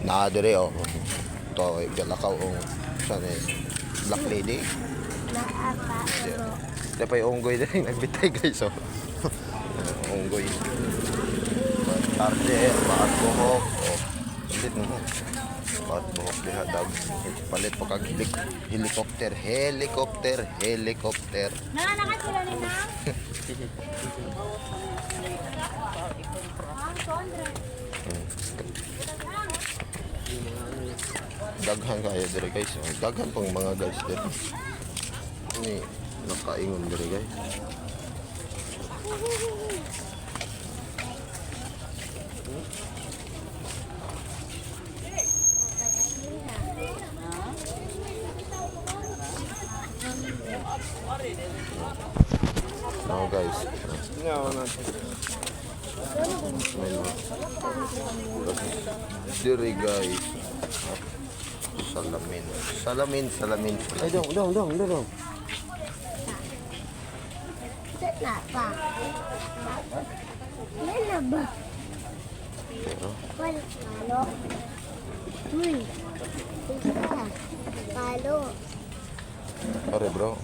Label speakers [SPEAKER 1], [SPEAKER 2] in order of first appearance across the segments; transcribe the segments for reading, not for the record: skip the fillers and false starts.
[SPEAKER 1] Naa dire oh. To galakaw ang sa Black Lady.
[SPEAKER 2] Naapa.
[SPEAKER 1] Di pa yung unggoy din nagbitay guys oh. Unggoy. Tarde, baat buhok. Oh. Sit mo. Baat buhok diha dag. Palit pa kag helicopter.
[SPEAKER 2] Nananakat sila ni Nang?
[SPEAKER 1] Daghan kaya dire guys. Daghan pang mga guys dire. Ini nakaingon dire guys. No guys. Dire guys. Salamin. Ay dong.
[SPEAKER 2] Napa. Yan ba? Wal, palo. Uy. Palo.
[SPEAKER 1] Pare bro.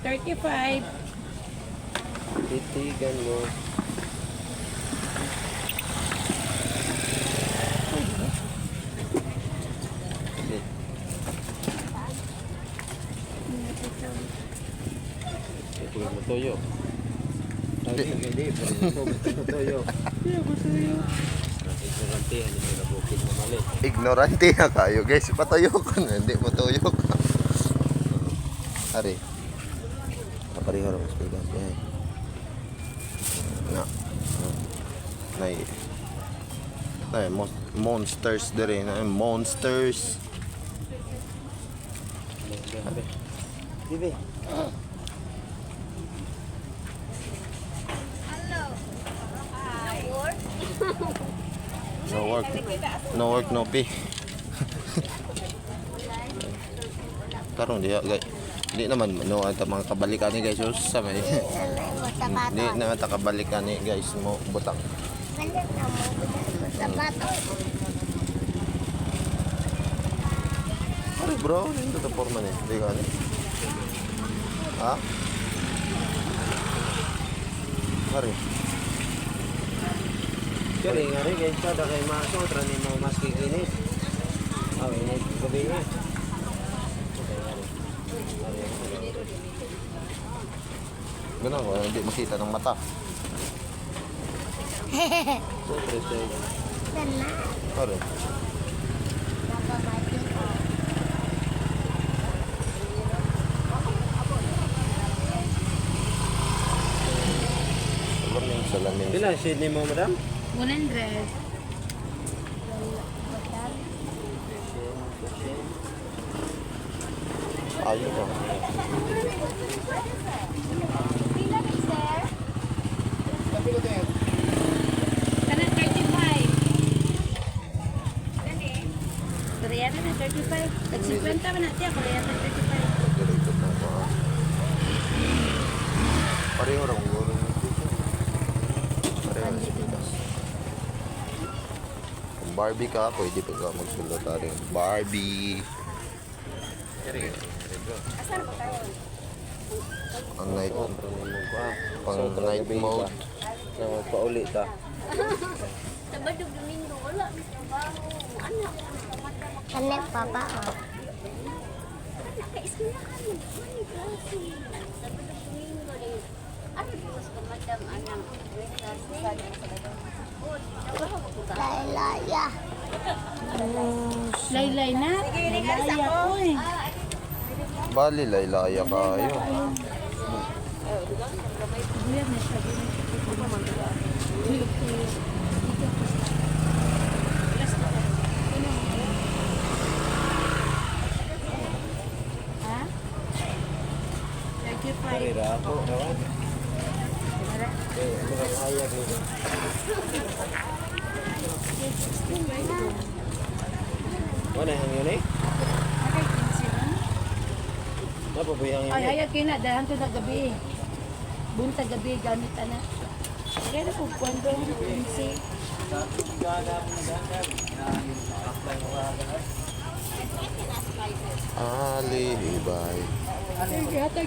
[SPEAKER 3] 35.
[SPEAKER 1] Titigan mo. Ito yung matuyo. Hindi, matuyo. Ignorante na kayo guys. Patuyo ko na. Hindi matuyo ka. Ari. Kapariho rin. Na. Monsters dire na. Monsters. Bibi. No work, no pay. Karon di guys. Di naman no ang mga kabalikan ni guys sa may. Di na ta kabalikan ni guys mo butang.
[SPEAKER 2] Balik na mo. Sapato.
[SPEAKER 1] Ari bro, hindi to forma ni. Di ka ni. Ha? Ari.
[SPEAKER 4] Kali ngari guys kada kay maso trani mo mas kikinis. Aw ini gabi ni.
[SPEAKER 1] Ganun ko, hindi makita ng mata.
[SPEAKER 2] Sana.
[SPEAKER 1] Ari. Salamin.
[SPEAKER 4] Pila shade ni mo madam?
[SPEAKER 3] 100.
[SPEAKER 1] Ayun ka.
[SPEAKER 3] Kana 35. Korea na 35. Tag 50 pa na tiya, Korea na 35.
[SPEAKER 1] Ganito na ba? Pareho lang ulo. Pareho lang sila. Kung Barbie ka, pwede pa ka magsulot rin. Barbie. Ang night pang night mode.
[SPEAKER 4] Na pauli ta.
[SPEAKER 2] Sabado Domingo wala mi trabaho. Anak. Kanek papa. Naka-eskwela kami. Mani klase. Sabado Domingo rin. Ano bukas ko madam anang Laylaya.
[SPEAKER 3] Laylay na. Laylay ako eh.
[SPEAKER 1] Bali, laylaya kayo.
[SPEAKER 3] Buyag na siya. Ha? 35.
[SPEAKER 4] Karira ako rawan. Murang hayag ni. Wala hang yun eh? Napabuyang yun
[SPEAKER 3] Ay,
[SPEAKER 4] eh?
[SPEAKER 3] hayag kayo na. Dahil ito na gabi. Buntag gabi, gamit na. Kaya po, kwento si
[SPEAKER 1] Alibay.
[SPEAKER 3] Gata.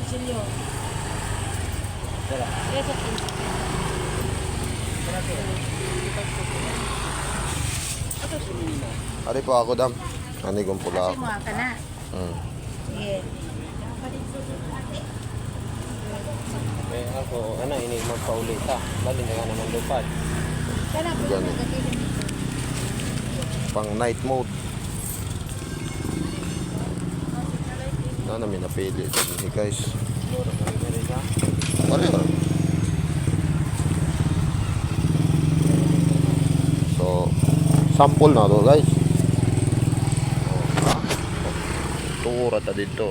[SPEAKER 3] Silyo. Tres at
[SPEAKER 1] Ari po ako dam. Ani kong pula
[SPEAKER 3] Kasi
[SPEAKER 1] ako.
[SPEAKER 3] mo ka na.
[SPEAKER 1] Hmm.
[SPEAKER 3] Sige.
[SPEAKER 4] Eh ako, ano, ini magpaulita. Bali na naman lupad.
[SPEAKER 3] Kana po
[SPEAKER 1] Ganun.
[SPEAKER 3] yung nagatiling dito.
[SPEAKER 1] Pang night mode. Na namin napili ito ni guys. Pareho. So, sample na to guys. Tura ta dito.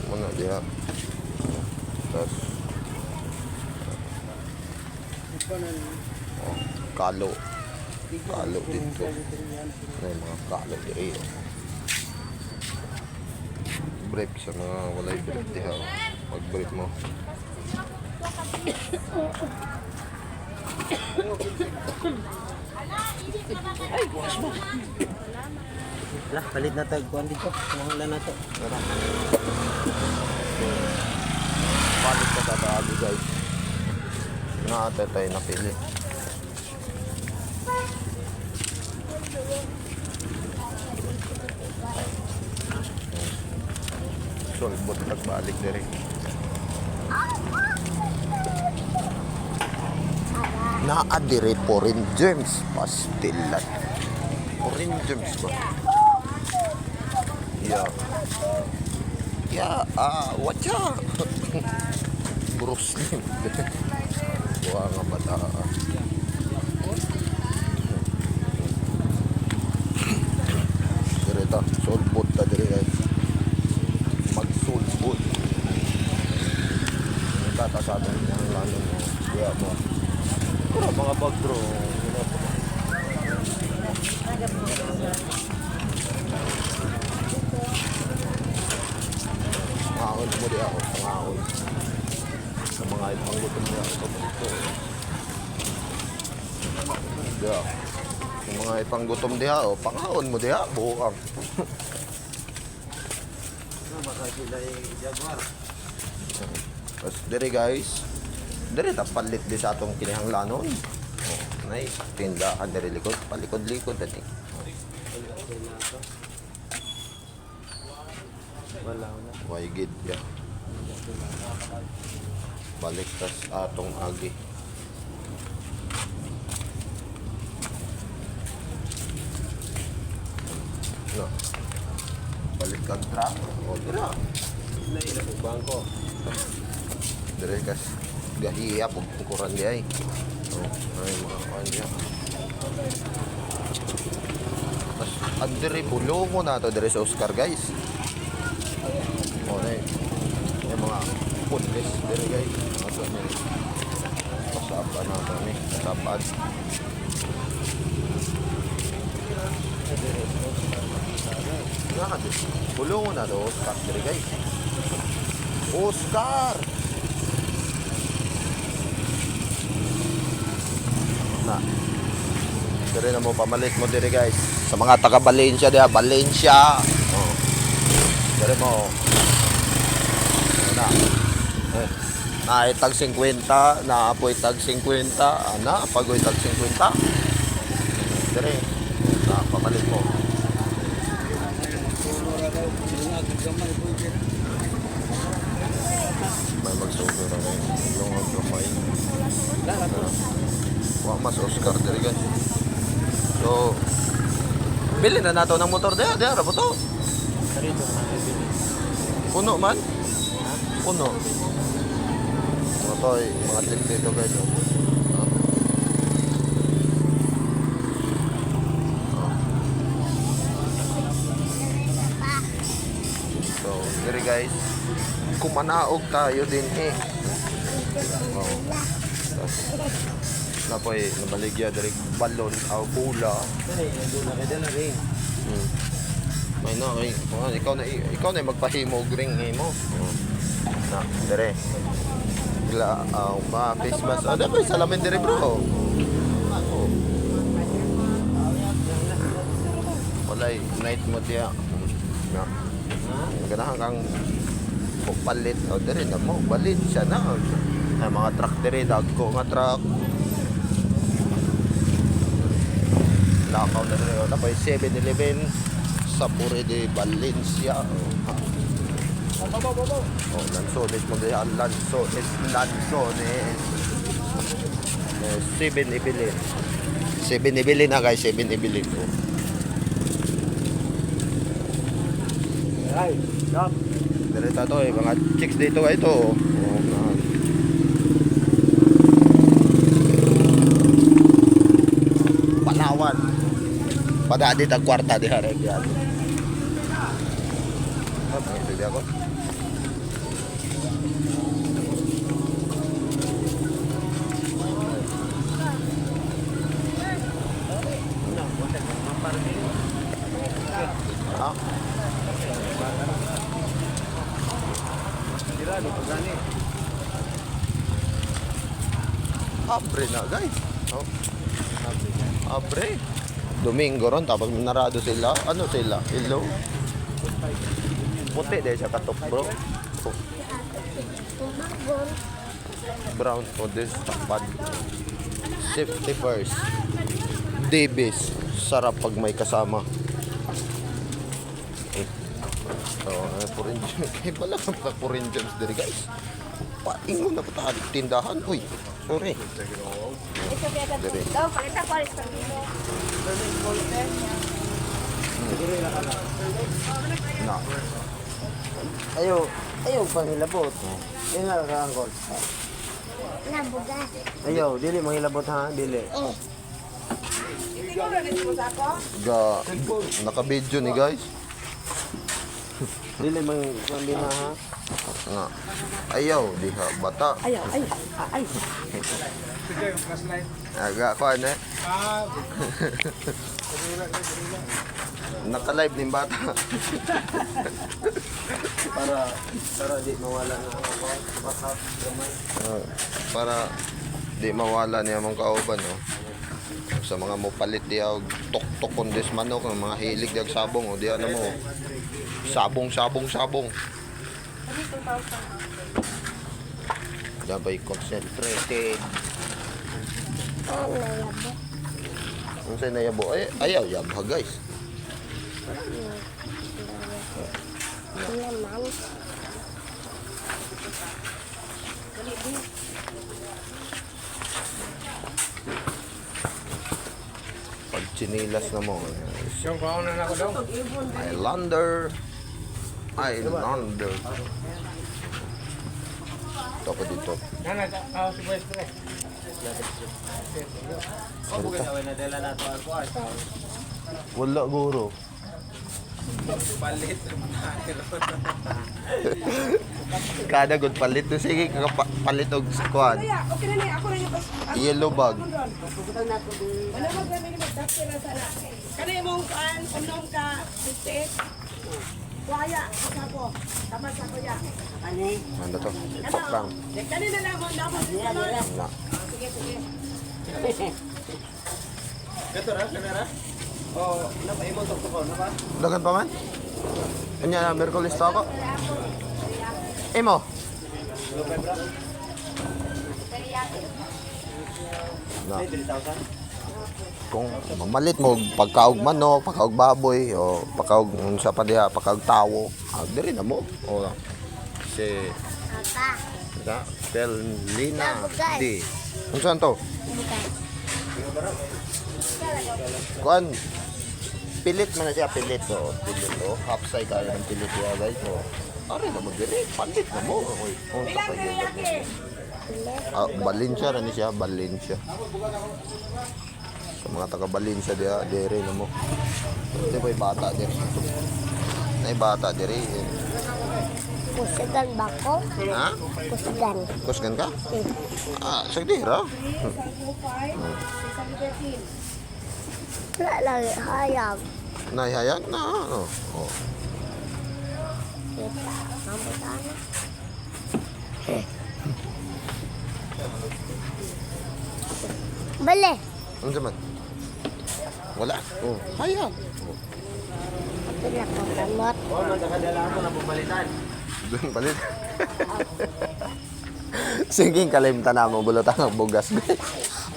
[SPEAKER 1] Muna diha. Tapos kalo. Kalo dito. May mga kalo dito. Break sa mga walay break diha. Pag break mo.
[SPEAKER 4] Lah, palit na tayo. Kuhan dito. Mahula na to. Tara.
[SPEAKER 1] Palit ka sa bago guys. Naate tayo napili. Solbot nagbalik dire. Naadire po rin James pastilan. Po rin James ba? Yeah. Yeah, watch out. Bruce Lee. Buha nga bata. Dire ta, solbot ta dire guys. Magsulbot. Tatasado niya ang lalo mo. Kaya mo. Pero mga bag bro. Pangahon mo di ako. Pangahon. Sa mga ipanggutom niya ako. Yeah. Sa mga ipanggutom di ako. Pangahon mo di ako. Buhang.
[SPEAKER 4] Baka sila yung Jaguar.
[SPEAKER 1] Tapos dire guys, dire tapalit di sa atong kinahanglanon. Oh, nice. Tindahan dire likod, palikod-likod dati.
[SPEAKER 4] Wala na.
[SPEAKER 1] Why gid ya. Balik tas atong agi. No. Balik kag truck. O dira.
[SPEAKER 4] Naila po bangko.
[SPEAKER 1] Dire kas gahiya pug ukuran di ay. Oh, ay mga kuan diya. Tas andire bulungo na to dire sa Oscar guys. Oh, yung mga pulis dire guys. Ato ni. Pasapan na to ni. Pasapan. Bulungo na to Oscar dire guys. Oscar! Na. Dire na mo pamalit mo dire guys. Sa mga taga Valencia diha, Valencia. Oh. Dire mo. Na. Na tag 50, na apoy tag 50, ana pagoy tag 50. Dire. Na pamalit mo. May magsugo na rin. Yung ang kamay. Wa mas Oscar dire guys. So, bilhin na nato ng motor diha, diha ra po to.
[SPEAKER 4] Sarito na natin.
[SPEAKER 1] Puno man. Puno. Motoy, mga tip dito guys. Oh. So, dire guys. Kumanaog tayo din eh. Oh. Na po eh, nabaligya dari balon o bula.
[SPEAKER 4] Ay, nandun na kayo na rin.
[SPEAKER 1] May na kay ikaw na magpahimog ring mo. Na, dire. face mask. Ano ba, salamin dire bro. Ako. Walay, night mo diya. Na. Ganahan kang palit. O, dire na mo. Balit siya na. Ay, mga truck dire. Dagko nga truck. Lakaw na dire. O, tapos 7-Eleven. Sapure de Valencia. Oh, Lanzones mo diya. Lanzones. 7-Eleven. 7-Eleven na guys. 7-Eleven ko.
[SPEAKER 4] Ay, stop.
[SPEAKER 1] Direta to eh, mga chicks dito ay ito. Oh, Palawan. Padadi tag kwarta di harap yan. Ito di ako. Ha? Abre na guys. Oh. Abre. Domingo ron tapos narado sila. Ano sila? Hello. Puti dahil siya katok bro. Oh. Brown for this tapad. Safety first. Davis. Sarap pag may kasama. Oh, foreign gems. Kaya pala ang foreign gems diri guys. Paingon na pa tindahan. Uy, sorry. Diri.
[SPEAKER 2] Daw, pakita ko alis kami.
[SPEAKER 1] Na.
[SPEAKER 4] Ayaw panghilabot. Yan nga ka, Uncle.
[SPEAKER 2] Nabugas.
[SPEAKER 4] Ayaw, dili manghilabot ha, dili.
[SPEAKER 1] Ga naka-video ni guys.
[SPEAKER 4] Dili manghilabot ha.
[SPEAKER 1] Nga. Ayaw diha bata.
[SPEAKER 3] Ayaw, ay.
[SPEAKER 1] Aga ko ano. Naka-live ni bata.
[SPEAKER 4] Para di mawala na ako. Bakap gamay.
[SPEAKER 1] Para di mawala niya mong kauban oh. Sa mga mopalit diya og tok-tok on this manok, ang mga hilig diag sabong o diya na mo. Sabong. Dabay concentrated.
[SPEAKER 2] Ang nayabo.
[SPEAKER 1] Ang say na yabo ay ayaw yabha guys.
[SPEAKER 2] Naman.
[SPEAKER 1] Pag chinilas na mo.
[SPEAKER 4] Yung kauna na ako daw.
[SPEAKER 1] Islander. Ito ko dito.
[SPEAKER 4] Si Boys ko. Ako gawin na dala na ito ako.
[SPEAKER 1] Wala guro.
[SPEAKER 4] Palit.
[SPEAKER 1] Kada good palit to sige palit og kuan.
[SPEAKER 3] Okay na niya, ako na niya.
[SPEAKER 1] Yellow bag.
[SPEAKER 3] Ano magdami ni magdapte na sana. Kani mong unom ka, sisip. Kuya, ako. Tama sa kuya. Ani?
[SPEAKER 1] Ano to? Ipak lang.
[SPEAKER 3] Kani na lang mo dapat.
[SPEAKER 1] Na.
[SPEAKER 3] Sige.
[SPEAKER 4] Ito ra, kamera? O, napaimong to ko, na ba?
[SPEAKER 1] Dagan pa man? Anya na Merkulis to ako. Imo. Na.
[SPEAKER 4] 3,000?
[SPEAKER 1] Kung mamalit mo pagkaog manok, pagkaog baboy o pagkaog sa padiha, pagkaog tawo, diri na mo. O si
[SPEAKER 2] Apa?
[SPEAKER 1] da Pelina di. Unsan to?
[SPEAKER 2] Bukas.
[SPEAKER 1] Kuan pilit man na siya pilit o pilit o half size kaya ng pilit ya guys o ari na mo diri pandit na mo oy unsa pa yun Valencia ra ni siya Valencia sa mga taga Valencia dia diri na mo ito ba bata diri nay bata diri
[SPEAKER 2] Kusigan ba ko?
[SPEAKER 1] ha
[SPEAKER 2] Kusigan.
[SPEAKER 1] kusgan ka sagdi ra
[SPEAKER 2] Wala lagi hayag.
[SPEAKER 1] nay hayag na ano oh
[SPEAKER 2] Kita. Mamutana. Bale.
[SPEAKER 1] Ano man? Wala. Oh, kaya.
[SPEAKER 2] Pila ko kamot.
[SPEAKER 4] Oh, magkakadala ako na pupalitan.
[SPEAKER 1] Doon palit. Sige, kalimta na mo bulot ang bugas, guys.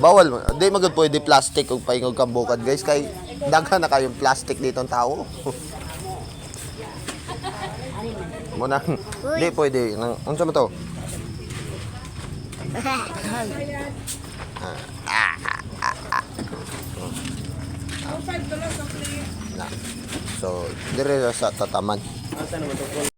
[SPEAKER 1] Bawal mo. Di magud pwede plastic ug paingog kang bukad, guys, kay daghan na kayong plastic dito ang tao. Mo na. Di pwede nang unsa mo to?
[SPEAKER 3] Outside tulos sa plate.
[SPEAKER 1] Na. So, dire sa tataman.
[SPEAKER 4] Asa naman to?